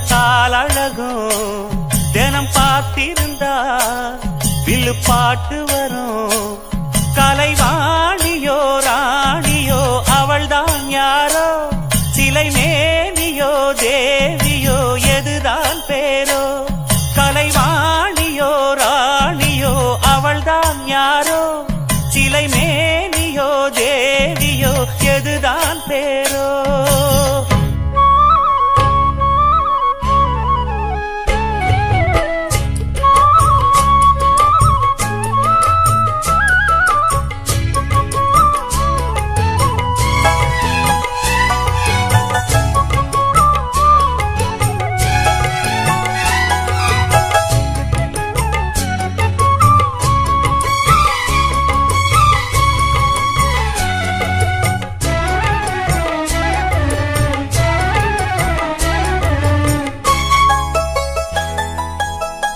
தண்டக்கால் அழகும் தினம் பார்த்திருந்தா வில்லு பாட்டு வரும். கலைவாணியோ ராணியோ அவள்தான் யாரோ, சிலை மேனியோ தேவியோ எதுதான் பேரோ. கலைவாணியோ ராணியோ அவள்தான் யாரோ, சிலை மேனியோ தேவியோ எதுதான் பேரோ.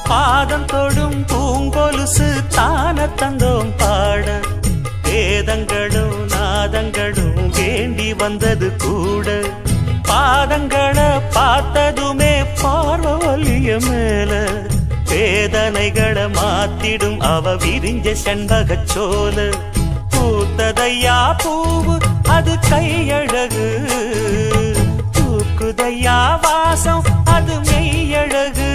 பாதம் தொடும் பூங்கொலுசு தான தந்தோம் பாட, வேதங்களும் நாதங்களும் வேண்டி வந்தது கூட. பாதங்களை பார்த்ததுமே பார்வலிய மேல, வேதனைகளை மாத்திடும் அவ விரிஞ்ச செண்பகச்சோல. பூத்ததையா பூவு அது கையழகு, தூக்குதையா வாசம் அது மெய்யழகு.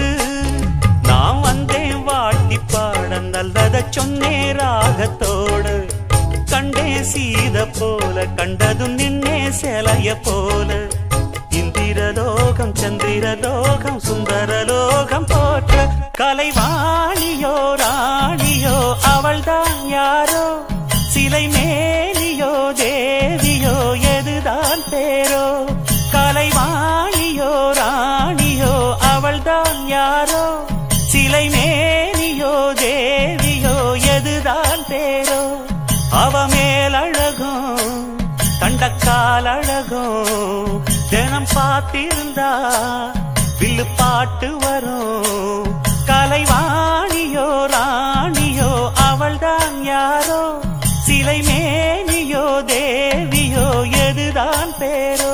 நான் வந்தேன் வாட்டி பாட நல்லத சொன்னே ராகத்தோடு. கண்டே சீத போல கண்டதும் நின்னே சிலைய போல. இந்திரலோகம் சந்திரலோகம் சுந்தரலோகம் போற்ற கலைவாணியோ ராணியோ அவள்தான் யாரோ, சிலை மேனியோ தேவியோ எதுதான் பேரோ. கலைவாணியோ ராணியோ அவள்தான் யாரோ, சிலை மேனியோ தேவியோ எதுதான் பேரோ. அவ மேல் அழகும் தண்டக்கால் அழகும் தினம் பார்த்திருந்தா வில்லு பாட்டு வரும். கலைவாணியோ ராணியோ அவள்தான் யாரோ, சிலை மேனியோ தேவியோ எதுதான் பேரோ.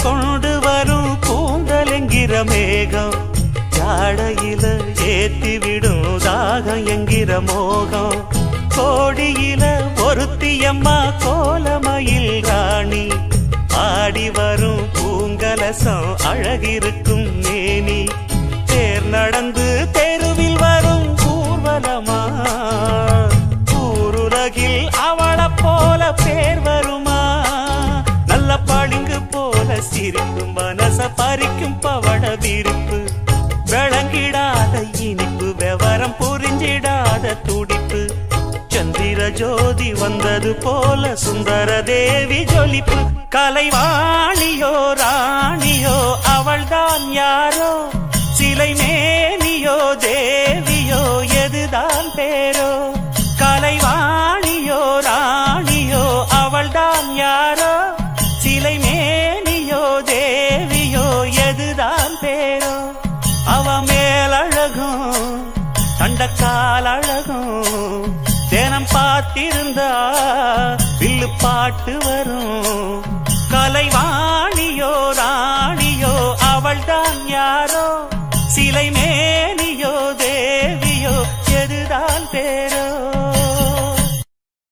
கொண்டு வரும் பூந்தலெங்கிற மேகம், ஜாடையில ஏத்தி விடும் தாகம் என்கிற மோகம். கோடியில ஒருத்தியம்மா கோலமயில் ராணி, ஆடி வரும் பூங்கலசம் அழகிருக்கும் மேனி. தேர் நடந்து தெருவில் வரும் ஊர்வலமா, ஊருலகில் அவளை போல பேர் வருமா. நல்ல பளிங்கு போல சிரிக்கும் மனச பறிக்கும் பவள விரிப்பு, விளங்கிடாத இனிப்பு விவரம் புரிஞ்சிடாத துடிப்பு. சந்திர ஜோதி வந்தது போல சுந்தர தேவி ஜொலிப்பு. கலைவாணியோ ராணியோ அவள்தான் யாரோ, சிலை மேனியோ தேவியோ எதுதான் பேரோ. கலைவாணியோ ராணியோ அவள்தான் யாரோ, சிலை மேனியோ தேவியோ எதுதான் பேரோ. அவ மேல் அழகும் தண்டக்கால் அழகும் தினம் பார்த்திருந்தா வில்லு பாட்டு வரும். கலைவாணியோ ராணியோ அவள்தான் யாரோ, சிலை